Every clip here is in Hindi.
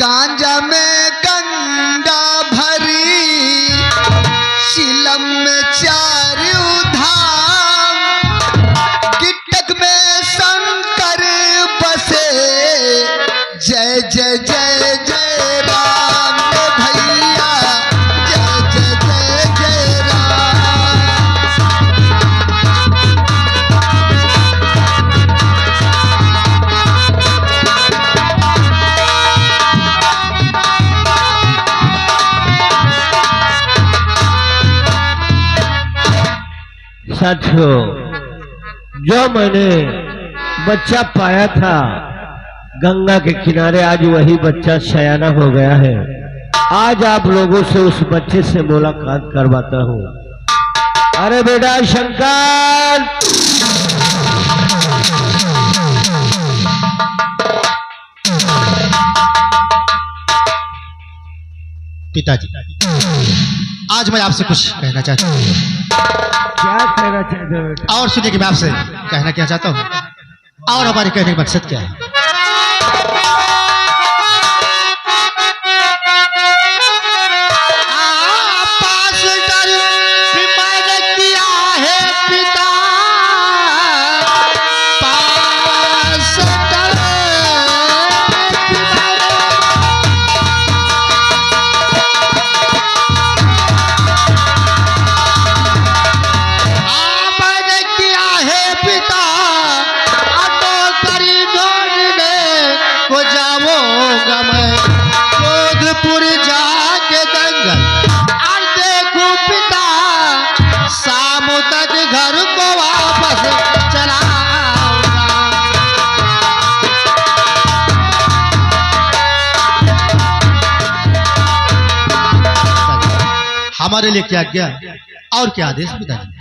गांजा में गंगा भरी, शीलम में चारू धाम, गिटक में शंकर बसे, जय जय जय जय राम भैया, जय जय जय जय राम। साथियों, जो मैंने बच्चा पाया था गंगा के किनारे, आज वही बच्चा सयाना हो गया है। आज आप लोगों से उस बच्चे से मुलाकात करवाता हूँ। अरे बेटा शंकर, पिताजी, आज मैं आपसे कुछ कहना चाहता हूँ। क्या कहना चाहते हो बेटा? और सुनिए कि मैं आपसे कहना क्या चाहता हूँ और हमारे कहने का मकसद क्या है। हमारे लिए क्या आज्ञा और क्या आदेश पिताजी?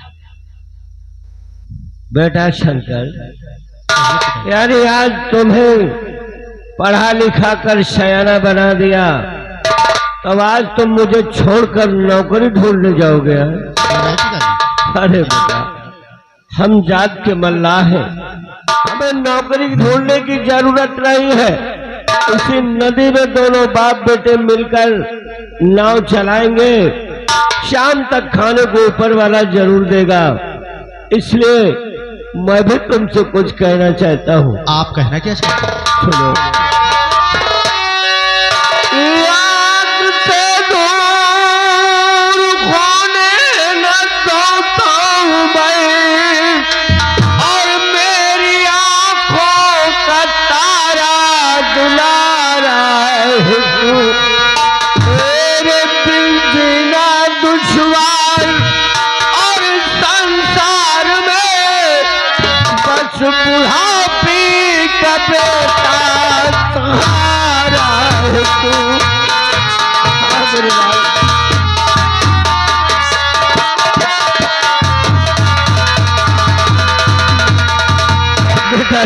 बेटा शंकर, यानी आज तुम्हें पढ़ा लिखा कर सयाना बना दिया, तब आज तुम मुझे छोड़कर नौकरी ढूंढने जाओगे? अरे बेटा, हम जात के मल्लाह हैं, हमें नौकरी ढूंढने की जरूरत नहीं है। इसी नदी में दोनों बाप बेटे मिलकर नाव चलाएंगे, शाम तक खाने को ऊपर वाला जरूर देगा। इसलिए मैं भी तुमसे कुछ कहना चाहता हूँ। आप कहना क्या चाहते हैं? सुनो।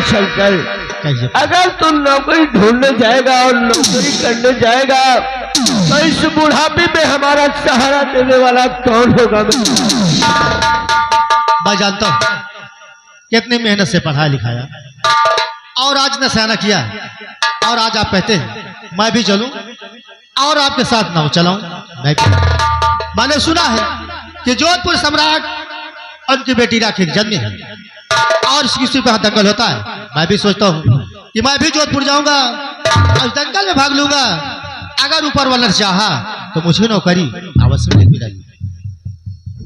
शंकर, अगर तू नौकरी ढूंढने जाएगा और नौकरी करने जाएगा तो इस बुढ़ापे में हमारा सहारा देने वाला कौन होगा? मैं जानता हूँ कितनी मेहनत से पढ़ाया लिखाया और आज न सयाना किया, और आज आप कहते हैं मैं भी चलूं और आपके साथ नाव चलाऊं। मैंने सुना है कि जोधपुर सम्राट उनकी बेटी राखी की जन्मी है और किसी का दंगल होता है। मैं भी सोचता हूँ कि मैं भी जोधपुर जाऊंगा और दंगल में भाग लूंगा। अगर ऊपर वाला चाहा तो मुझे नौकरी अवश्य मिलेगी।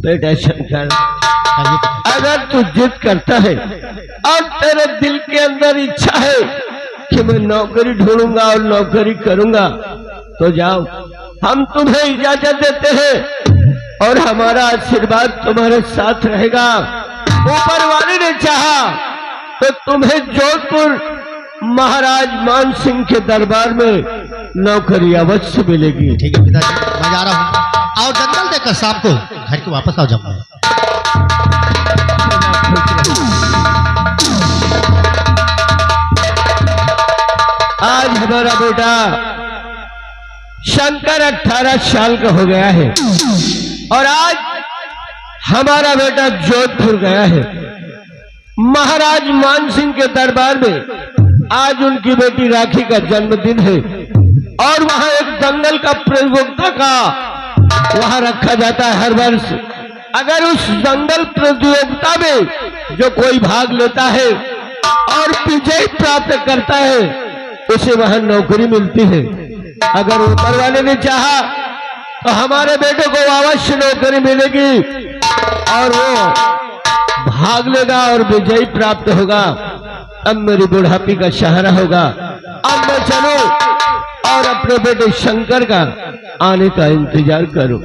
बेटा शंकर, अगर तू जिद करता है और तेरे दिल के अंदर इच्छा है कि मैं नौकरी ढूंढूंगा और नौकरी करूंगा, तो जाओ, हम तुम्हें इजाजत देते हैं और हमारा आशीर्वाद तुम्हारे साथ रहेगा। ऊपर वाले ने चाहा तो तुम्हें जोधपुर महाराज मान सिंह के दरबार में नौकरी अवश्य मिलेगी। ठीक है पिताजी, मैं जा रहा हूँ और दंगल देखकर शाम को घर के वापस आ जाऊंगा। आज हमारा बेटा शंकर 18 साल का हो गया है और आज हमारा बेटा जोधपुर गया है। महाराज मान सिंह के दरबार में आज उनकी बेटी राखी का जन्मदिन है और वहां एक दंगल का प्रतियोगिता का वहां रखा जाता है हर वर्ष। अगर उस दंगल प्रतियोगिता में जो कोई भाग लेता है और विजय प्राप्त करता है उसे वहां नौकरी मिलती है। अगर ऊपर वाले ने चाहा तो हमारे बेटे को अवश्य नौकरी मिलेगी और वो भाग लेगा और विजय प्राप्त होगा। अब मेरी बुढ़ापी का सहारा होगा। अब मैं चलूं और अपने बेटे शंकर का आने का इंतजार करूं।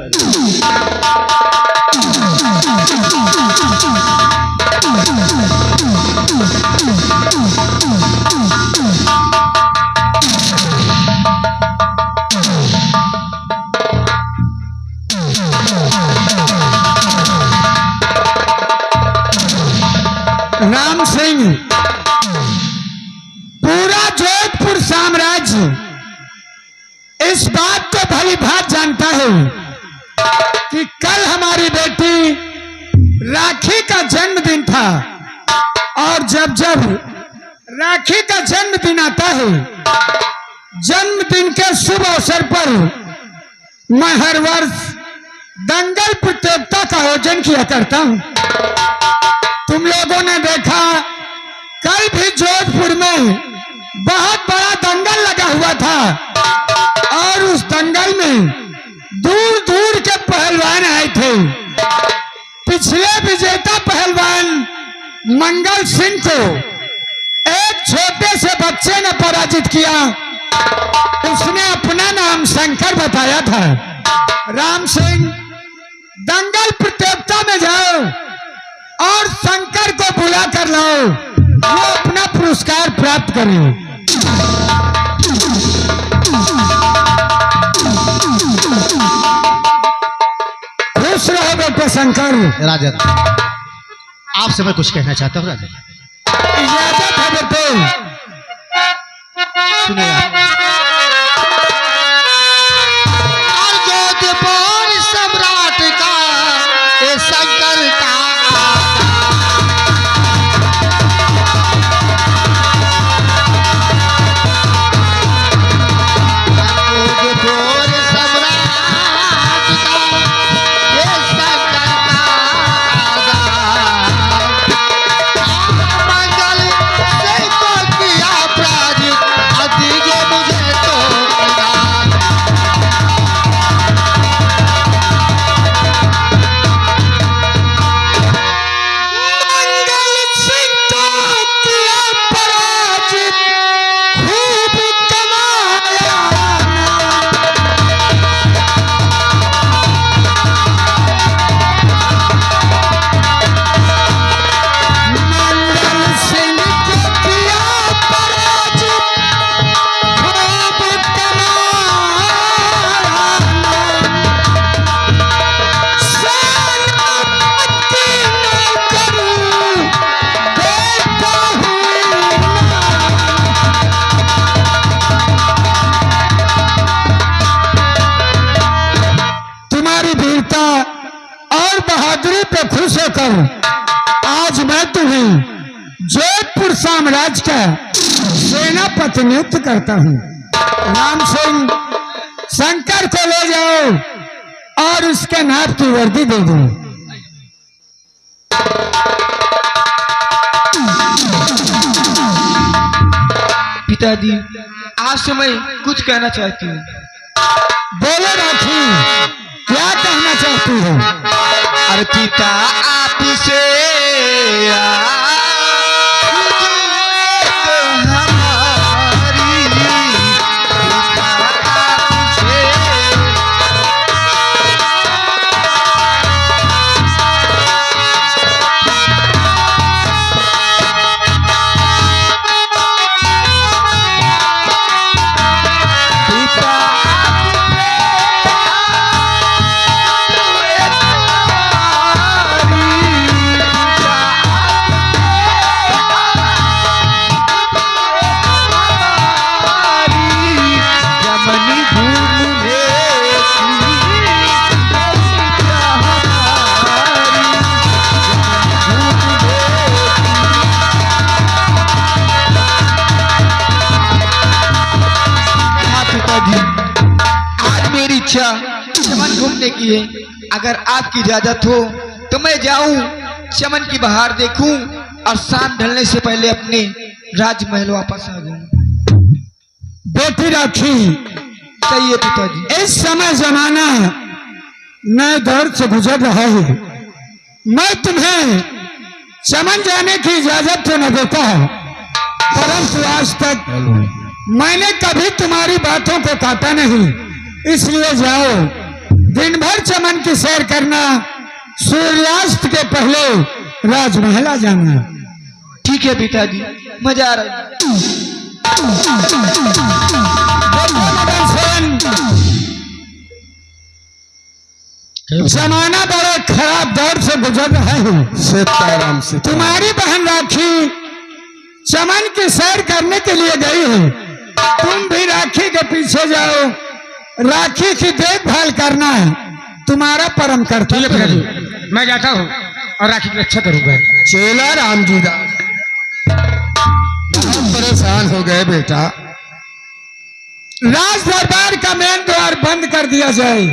राम सिंह, पूरा जोधपुर साम्राज्य इस बात को भली भांति जानता है कि कल हमारी बेटी राखी का जन्मदिन था और जब जब राखी का जन्मदिन आता है, जन्मदिन के शुभ अवसर पर मैं हर वर्ष दंगल प्रतियोगिता का आयोजन किया करता हूं। तुम लोगों ने देखा कल भी जोधपुर में बहुत बड़ा दंगल लगा हुआ था और उस दंगल में दूर दूर के पहलवान आए थे। पिछले विजेता पहलवान मंगल सिंह को एक छोटे से बच्चे ने पराजित किया। उसने अपना नाम शंकर बताया था। राम सिंह, दंगल प्रतियोगिता में जाओ और शंकर को बुला कर लाओ, वो अपना पुरस्कार प्राप्त करें। खुश रहो बेटे शंकर। राजन, आपसे मैं कुछ कहना चाहता हूँ। राजन, इजाजत है बेटे। सुनिए आप। और जोधपुर सम्राट का ये शंकर का आज मैं तुम्हें जोधपुर साम्राज्य का सेनापति नियुक्त करता हूँ। राम सिंह, शंकर को ले जाओ और उसके नाप की वर्दी दे दो। पिताजी, आज से मैं कुछ कहना चाहती हूँ। बोलो राखी, क्या कहना चाहती हो? अरे पिता, आपसे इच्छा चमन घूमने की है। अगर आपकी इजाजत हो तो मैं जाऊं, चमन की बहार देखूं और शाम ढलने से पहले अपने राजमहल वापस आ जाऊं। बेटी राखी, चाहिए पिताजी। इस समय जमाना नए दौर से गुजर रहा है। मैं तुम्हें चमन जाने की इजाजत तो न देता है, परंतु आज तक मैंने कभी तुम्हारी बातों को काटा नहीं। इसलिए जाओ, दिन भर चमन की सैर करना, सूर्यास्त के पहले राजमहल आ जाना। ठीक है पिताजी, मजा आ रहा है। जमाना बड़े खराब दौर से गुजर रहा है। सीताराम से तुम्हारी बहन राखी चमन की सैर करने के लिए गई है। तुम भी राखी के पीछे जाओ, राखी की देखभाल करना है तुम्हारा परम कर्तव्य है। मैं जाता हूँ और राखी की रक्षा करूंगा। चेला राम जी बहुत परेशान हो गए बेटा। राज दरबार का मेन द्वार बंद कर दिया जाए।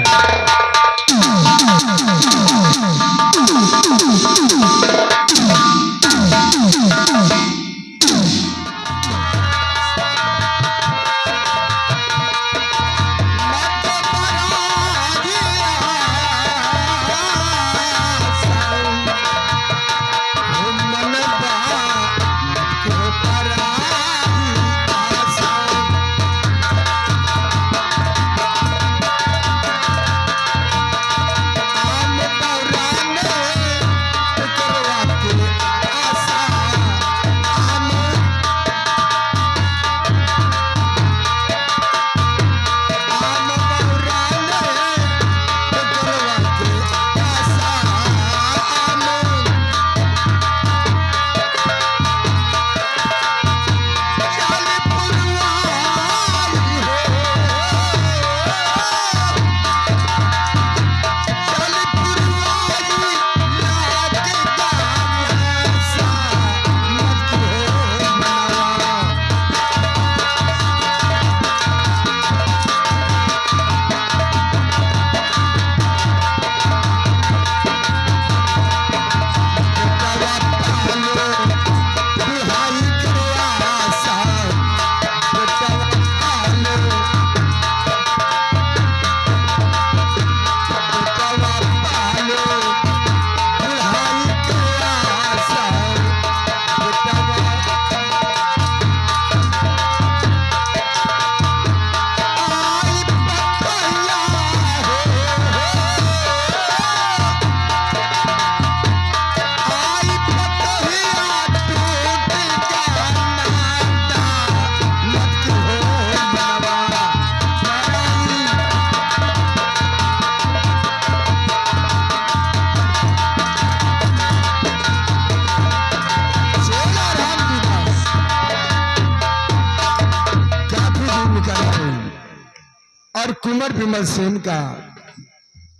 और कुंवर विमल सेन का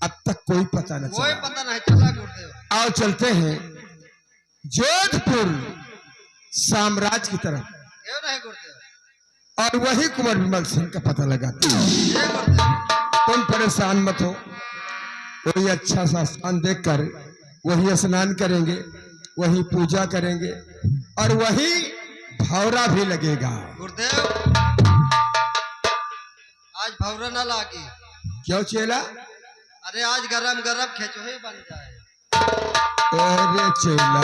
अब तक कोई पता न कोई चला। पता नहीं चला गुरुदेव। आओ चलते हैं जोधपुर साम्राज्य की तरफ क्यों नहीं गुरुदेव? और वही कुंवर विमल सेन का पता लगाते हैं। ये गुरुदेव। तुम परेशान मत हो, कोई अच्छा सा स्थान देखकर वही स्नान करेंगे, वही पूजा करेंगे और वही भौरा भी लगेगा। गुरुदेव आज भवरा न लागी। क्यों चेला? अरे आज गरम गरम खिचड़ी बन जाए। अरे चेला,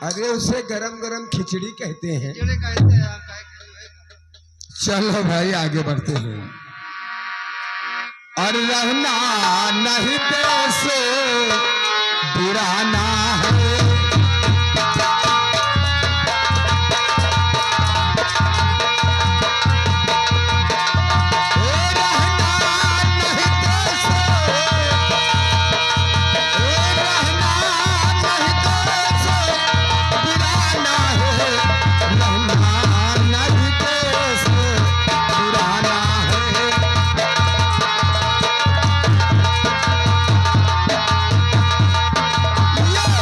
अरे उसे गरम गरम खिचड़ी कहते हैं। खिचड़ी कहते हैं, हम कहे खिचड़ी। चलो भाई आगे बढ़ते हैं। और रहना नहीं देश बुराना है। Yeah!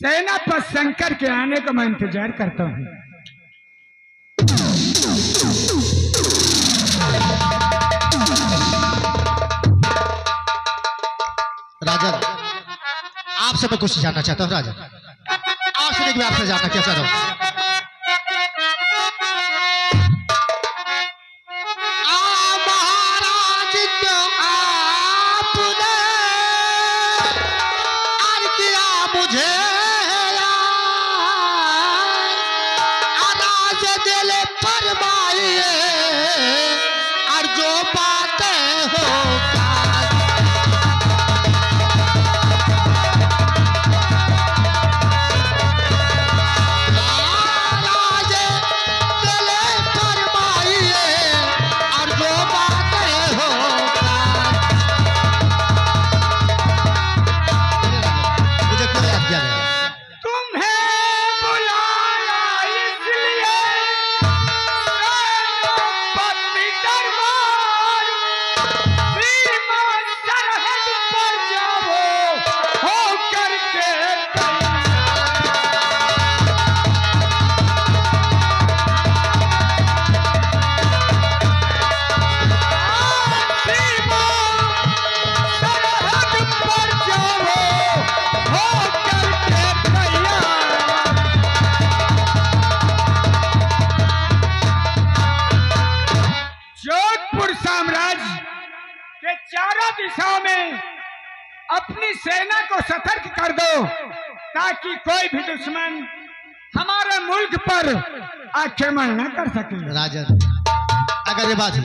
सेना पर शंकर के आने का मैं इंतजार करता हूँ। राजन, आपसे मैं कुछ जानना चाहता हूँ राजन। आज सुनिए कि मैं आपसे जानना क्या चाहता हूँ। महाराज क्यों आपने आज किया मुझे अनाज दिल फरमाइए और जो बातें होगा दिशाओं में अपनी सेना को सतर्क कर दो ताकि कोई भी दुश्मन हमारे मुल्क पर आक्रमण न कर सके। राजन, अगर ये बात है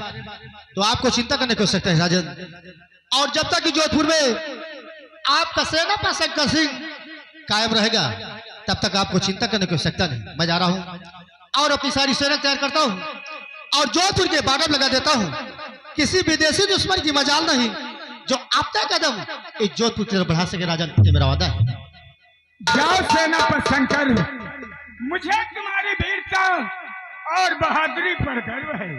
तो आपको चिंता करने की आवश्यकता है राजन। और जब तक कि जोधपुर में आपका सेना पर शंकर सिंह कायम रहेगा तब तक आपको चिंता करने की आवश्यकता नहीं। मैं जा रहा हूं और अपनी सारी सेना तैयार करता हूं और जोधपुर के बाड़े लगा देता हूं। किसी विदेशी दुश्मन की मजाल नहीं जो आपका कदम इस जोधपुर की तरफ बढ़ा सके। राजन, ये मेरा वादा है। जाओ सेना पर शंकर, मुझे तुम्हारी वीरता और बहादुरी पर गर्व है।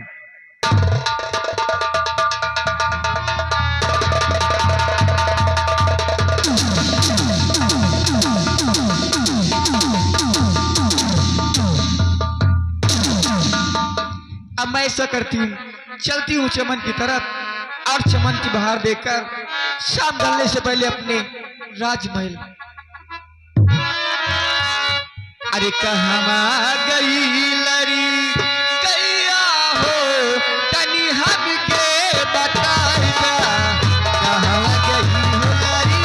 अब मैं ऐसा करती हूँ, चलती हूँ चमन की तरफ और चमन की बहार देखकर शाम ढलने से पहले अपने राजमहल। अरे कहाँ गई लरी गैया हो तनी हमके बताएगा। कहाँ गई हो लरी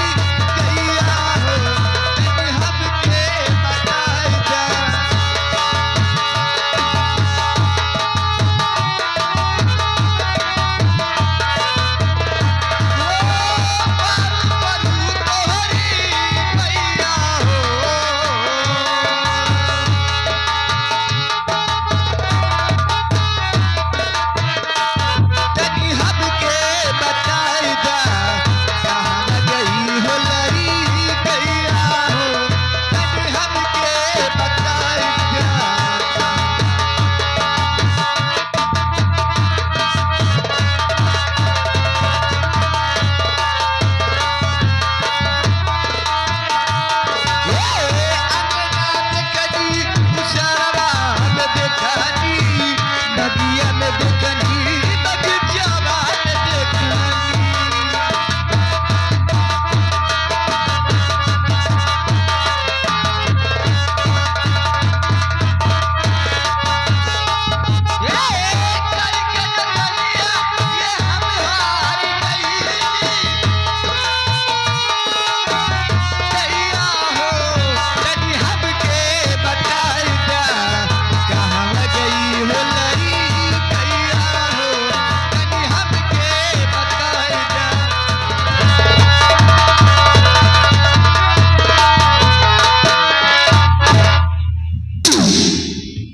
गैया हो तनी हमके बताएगा।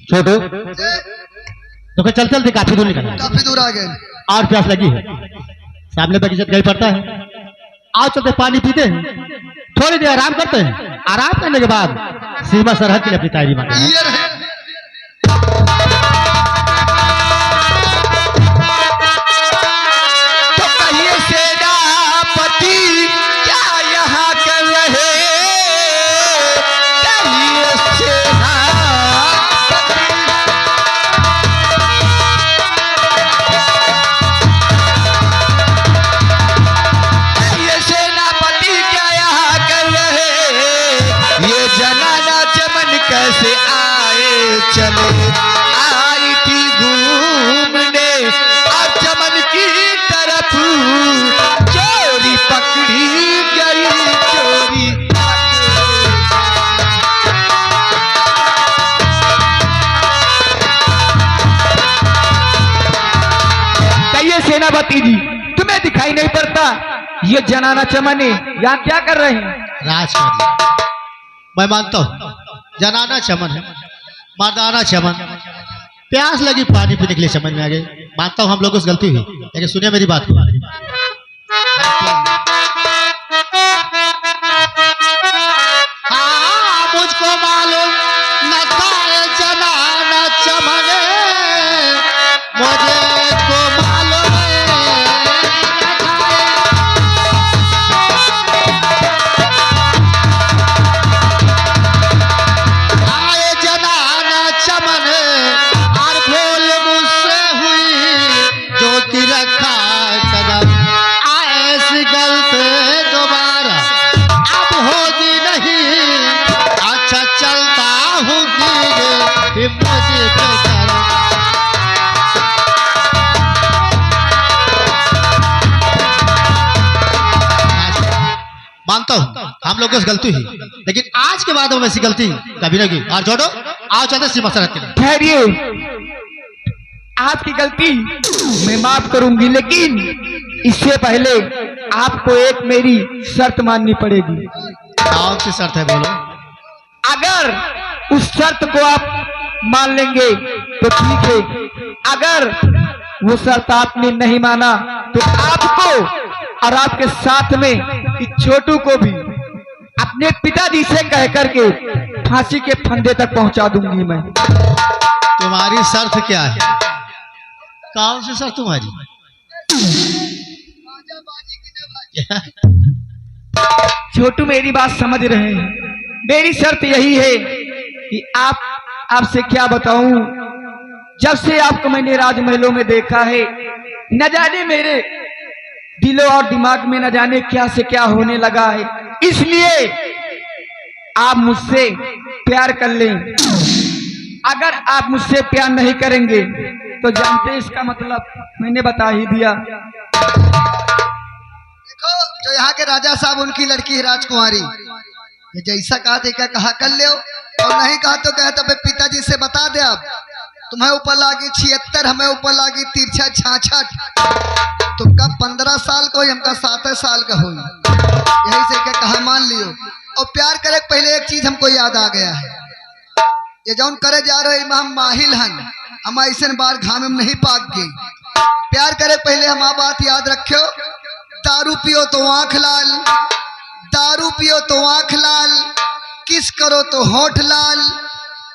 छोटू तो फिर चल चलते काफी दूर निकल, काफी दूर आ गए और प्यास लगी है, सामने बगीचा कहीं पड़ता है। आओ चलते पानी पीते हैं, थोड़ी देर आराम करते हैं। आराम करने के बाद सीमा सरहद के लिए अपनी तैयारी मांगे। ये रहे। तो कहिए सेनापति क्या यहाँ कर रहे कैसे आए चले आई थी घूमने और चमन की तरफ चोरी पकड़ी गई चोरी कहिए सेनापति जी, तुम्हें दिखाई नहीं पड़ता ये जनाना चमन यहाँ क्या कर रहे हैं? राजकुमारी, मैं मानता हूँ जनाना चमन है, मर्दाना चमन, प्यास लगी पानी पीने के लिए चमन में आ गए। मानता हूँ हम लोगों से गलती हुई, लेकिन सुनिए मेरी बात को। हाँ, मुझको मालूम न था ये जनाना चमन, मुझे को मालूम आए जनाना चमन और भूल मुझसे हुई जो कि रखा कदम ऐसी गलती दोबारा अब होगी नहीं। अच्छा चलता हूँ हिम्मत पे करम। मानता हूँ हम लोगों से गलती हुई, लेकिन आज के बाद हम ऐसी गलती कभी नहीं की। और जोड़ो आओ चलते सीमा सरहद के लिए। ठहरिए, आपकी गलती मैं माफ करूंगी, लेकिन इससे पहले आपको एक मेरी शर्त माननी पड़ेगी। कौन सी शर्त है बोलो? अगर उस शर्त को आप मान लेंगे तो ठीक है, अगर वो शर्त आपने नहीं माना तो आपको और आपके साथ में इस छोटू को भी अपने पिताजी से कह करके फांसी के फंदे तक पहुंचा दूंगी मैं। तुम्हारी शर्त क्या है? कौन सी शर्त तुम्हारी? छोटू मेरी बात समझ रहे हैं। मेरी शर्त यही है कि आपसे क्या बताऊं, जब से आपको मैंने राजमहलों में देखा है, न जाने मेरे दिलों और दिमाग में न जाने क्या से क्या होने लगा है। इसलिए आप मुझसे प्यार कर लें। अगर आप मुझसे प्यार नहीं करेंगे तो जानते इसका मतलब मैंने बता ही दिया। देखो, जो यहाँ के राजा साहब उनकी लड़की है राजकुमारी, ये जैसा कहा थे क्या कहा कर ले, और नहीं कहा तो कहे तो फिर पिताजी से बता दे। अब तुम्हें ऊपर लागी 76, हमें ऊपर लागी 63-66, तो कब 15 साल को हमका 7 साल का हो। यही से क्या कहा मान लियो। और प्यार करे पहले एक चीज हमको याद आ गया है, ये जौन करे जा रहे हम माहिल हन, हम ऐसे बार घाम में नहीं पाक गए। प्यार करे पहले हम बात याद रखो, दारू पियो तो आंख लाल, दारू पियो तो आंख लाल, किस करो तो होठ लाल,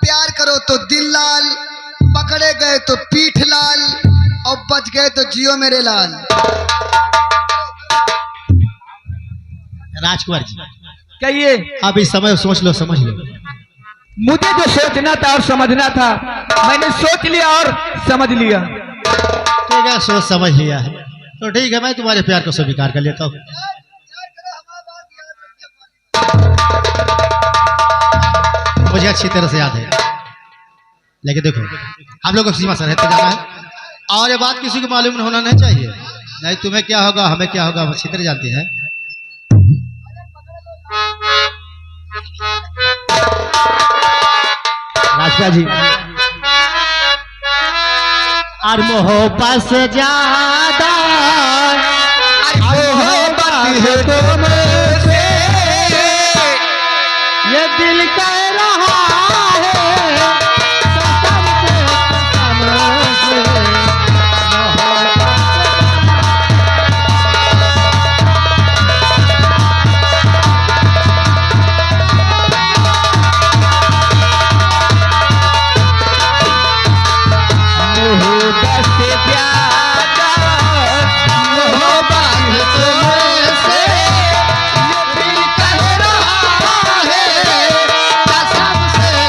प्यार करो तो दिल लाल, पकड़े गए तो पीठ लाल, और बच गए तो जियो मेरे लाल। राजकुमार जी, कहिए। अब इस समय सोच लो, समझ लो। मुझे जो सोचना था और समझना था मैंने सोच लिया और समझ लिया। ठीक है, सोच समझ लिया है तो ठीक है, मैं तुम्हारे प्यार को स्वीकार कर लेता हूँ। मुझे अच्छी तरह से याद है, लेकिन देखो हम लोग को सीमा सरहद पे जाना है और ये बात किसी को मालूम होना नहीं चाहिए, नहीं तुम्हें क्या होगा हमें क्या होगा हम अच्छी तरह जानते हैं। राजपा जी, और मोहब्बत से ज्यादा मोहब्बत है तुमसे, ये दिल कह रहा है कसम से कसम से।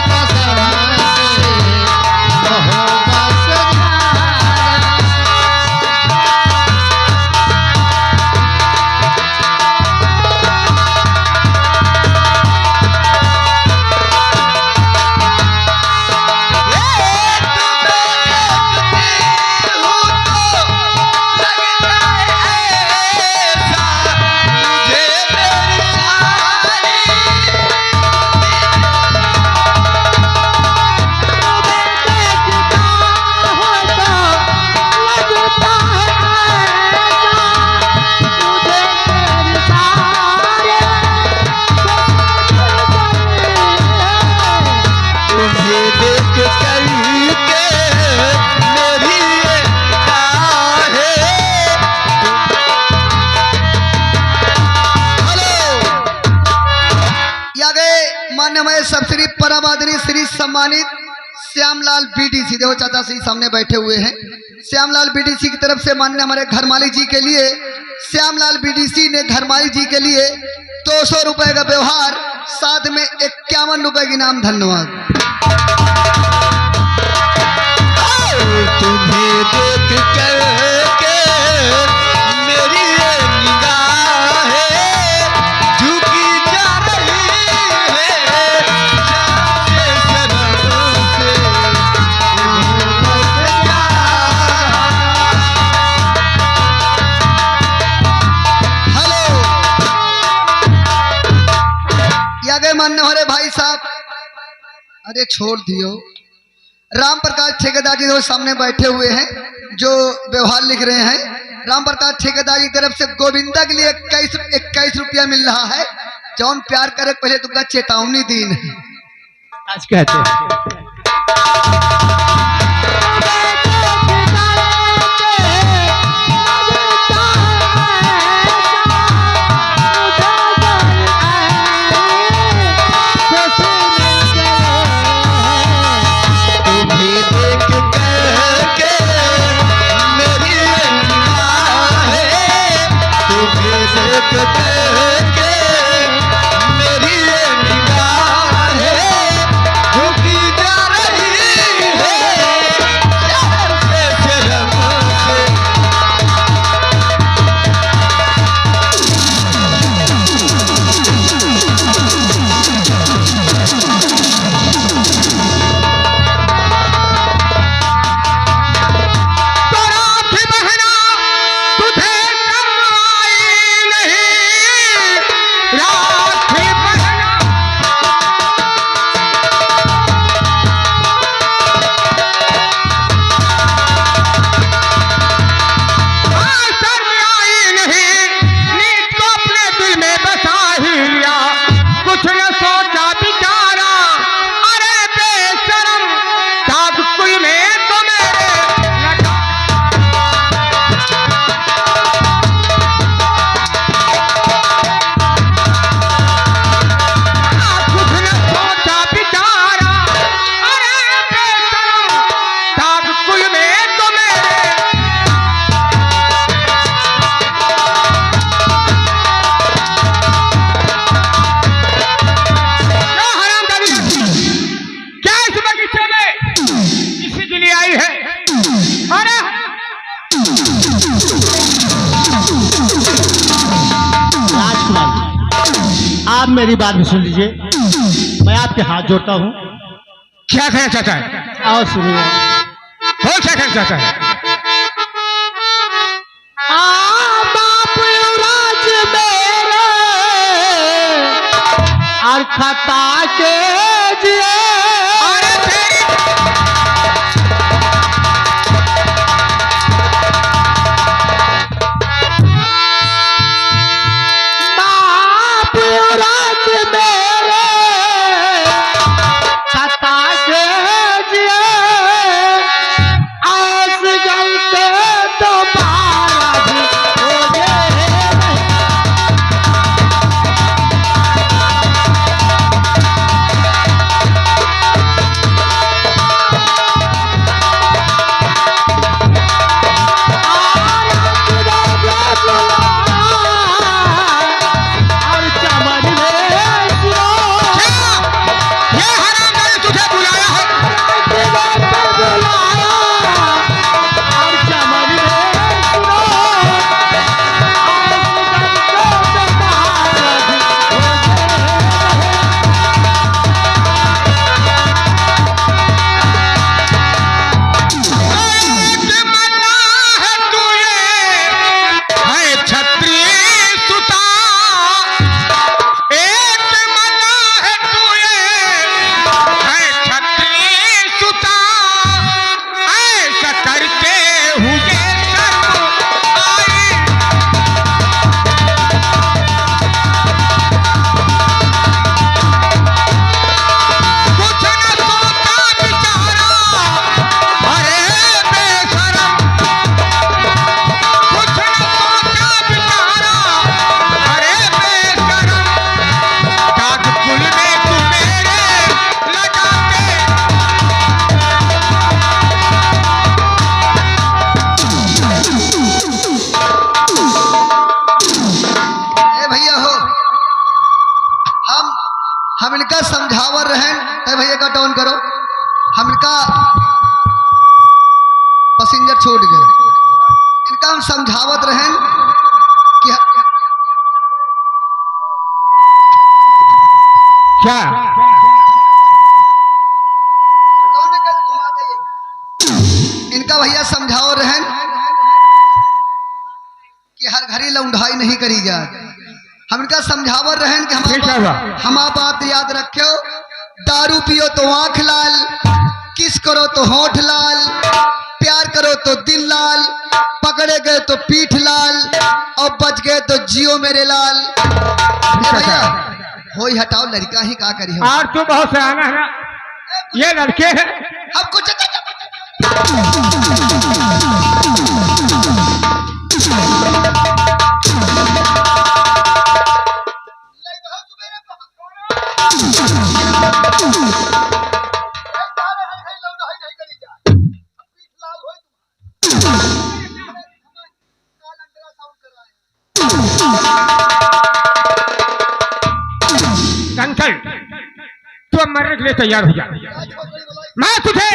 मान्य हमारे सब श्री परम आदरणीय श्री सम्मानित श्यामलाल बीडीसी, देखो चाचा श्री सामने बैठे हुए हैं, श्यामलाल बीडीसी की तरफ से मान्य हमारे घर मालिक जी के लिए, श्यामलाल बीडीसी ने घर मालिक जी के लिए 200 रुपए का व्यवहार, साथ में 51 रुपए की इनाम। धन्यवाद। तुम्हें देख करके मेरी निगाहें झुकी जा रही है, हेलो, या गए मान्य हमारे भाई साहब, अरे छोड़ दियो। राम प्रकाश ठेकेदार जी जो सामने बैठे हुए हैं, जो व्यवहार लिख रहे हैं, राम प्रकाश ठेकेदार की तरफ से गोविंदा के लिए 21 रुपया मिल रहा है। जौन प्यार करे पहले तुमका चेतावनी दीन है। आज कहते हैं आप मेरी बात भी सुन लीजिए, मैं आपके हाथ जोड़ता हूँ। क्या कहना चाहता है? और सुनिए, वो क्या कहना चाहता है? बाप युवराज मेरे और खता के जिए, अरे तेरी बाप युवराज मेरे खता के जिए, आस गलते दोबारा भी हो गए। समझावर रहन। ए भैया का टोन करो, हमका पैसेंजर छोड़ गए, इनका हम समझावत रहन कि क्या इनका भैया समझाओ रहन कि हर घड़ी लौंढाई नहीं करी जाए। हम इनका समझावर रहन कि हमारा बात याद रखो, दारू पियो तो आंख लाल, किस करो तो होठ लाल, प्यार करो तो दिल लाल, पकड़े गए तो पीठ लाल, और बच गए तो जियो मेरे लाल। भैया होई हटाओ, लड़का ही का करी हो। और तू बहुत सयाना है ना, ये लड़के हैं। अब कुछ कंकल, तू अब मरने के लिए तैयार हो जा। मैं तुझे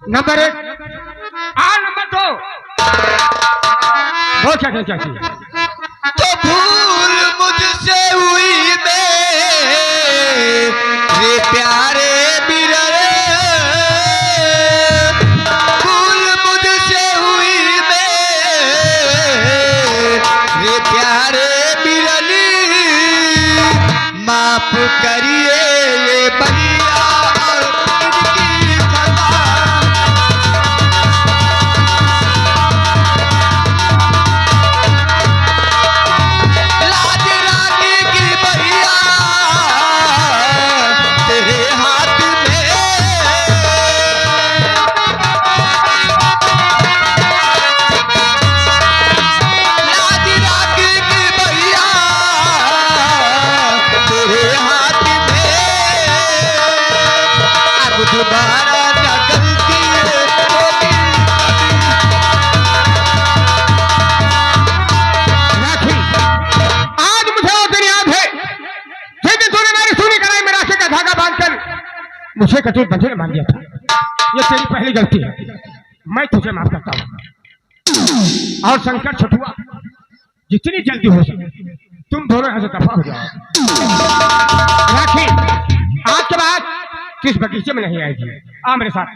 नंबर 1 और नंबर 2 वो क्या चाहिए? तो भूल मुझसे हुई मेरे प्यारे बिररे, भूल मुझसे हुई मेरे प्यारे बिरली, माफ करिए ये बलिया और इनकी खता। लाज रानी की भैया तेरे हाथ में, लाज रानी की भैया तेरे हाथ में, अब दोबारा न गलती होगी। राखी, आज मुझे वो दिन याद है जिस दिन तूने मेरी सूनी कलाई में राखी का धागा बांधकर मुझे कटोर बंधे मान दिया था। ये तेरी पहली गलती है, मैं तुझे माफ करता हूँ। और शंकर छठुआ, जितनी जल्दी हो सके तुम दोनों यहाँ से दफा हो जाओ। राखी आज के बाद किस बगीचे में नहीं आएगी, आ मेरे साथ।